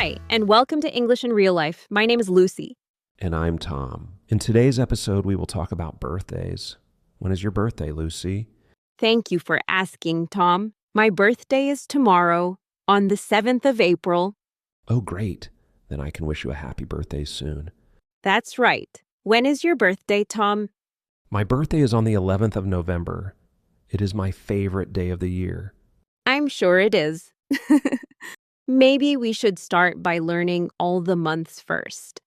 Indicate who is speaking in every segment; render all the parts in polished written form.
Speaker 1: Hi, and welcome to English in Real Life. My name is Lucy.
Speaker 2: And I'm Tom. In today's episode, we will talk about birthdays. When is your birthday, Lucy?
Speaker 1: Thank you for asking, Tom. My birthday is tomorrow, on the 7th of April.
Speaker 2: Oh, great. Then I can wish you a happy birthday soon.
Speaker 1: That's right. When is your birthday, Tom?
Speaker 2: My birthday is on the 11th of November. It is my favorite day of the year.
Speaker 1: I'm sure it is. Maybe we should start by learning all the months first.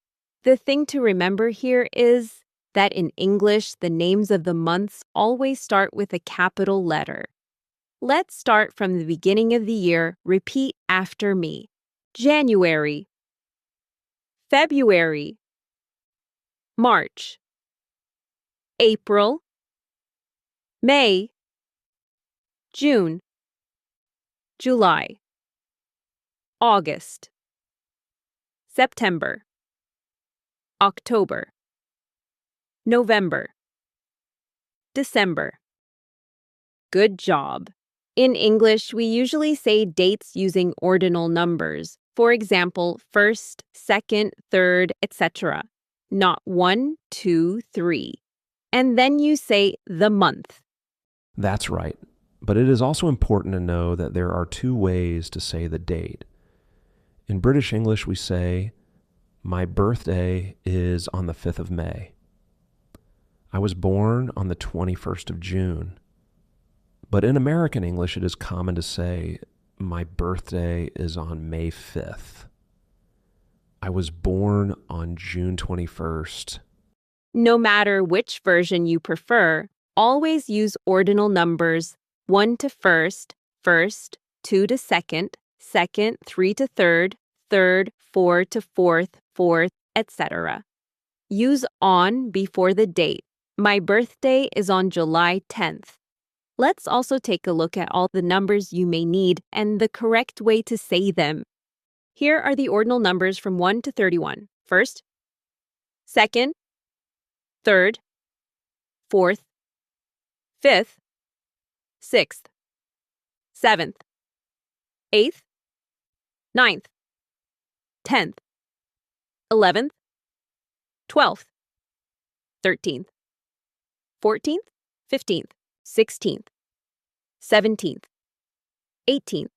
Speaker 1: The thing to remember here is that in English, the names of the months always start with a capital letter. Let's start from the beginning of the year. Repeat after me. January, February, March, April, May, June, July, August, September, October, November, December. Good job. In English, we usually say dates using ordinal numbers. For example, first, second, third, etc. Not 1, 2, 3. And then you say the month.
Speaker 2: That's right. But it is also important to know that there are two ways to say the date. In British English, we say, my birthday is on the 5th of May. I was born on the 21st of June. But in American English, it is common to say, my birthday is on May 5th. I was born on June 21st.
Speaker 1: No matter which version you prefer, always use ordinal numbers 1 to first, first, 2 to second, second, 3 to third, third, 4 to fourth, fourth, etc. Use on before the date. My birthday is on July 10th. Let's also take a look at all the numbers you may need and the correct way to say them. Here are the ordinal numbers from 1 to 31. First, second, third, fourth, fifth, sixth, seventh, eighth, ninth, 10th, 11th, 12th, 13th, 14th, 15th, 16th, 17th, 18th,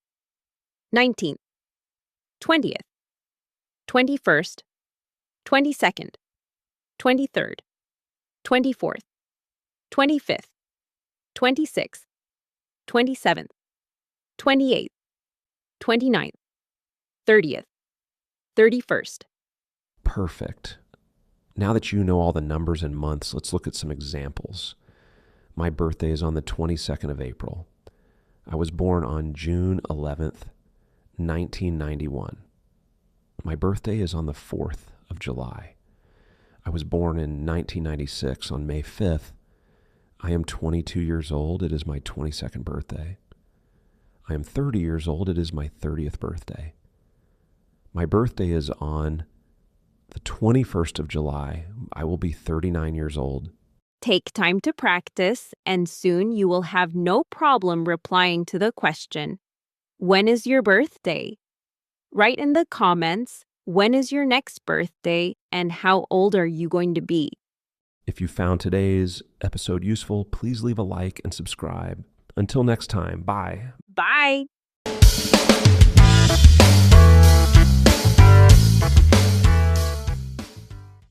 Speaker 1: 19th, 20th, 21st, 22nd, 23rd, 24th, 25th, 26th, 27th, 28th, 29th, 30th, 31st.
Speaker 2: Perfect. Now that you know all the numbers and months, let's look at some examples. My birthday is on the 22nd of April. I was born on June 11th, 1991. My birthday is on the 4th of July. I was born in 1996 on May 5th. I am 22 years old. It is my 22nd birthday. I am 30 years old. It is my 30th birthday. My birthday is on the 21st of July. I will be 39 years old.
Speaker 1: Take time to practice, and soon you will have no problem replying to the question, when is your birthday? Write in the comments, when is your next birthday, and how old are you going to be?
Speaker 2: If you found today's episode useful, please leave a like and subscribe. Until next time, bye.
Speaker 1: Bye!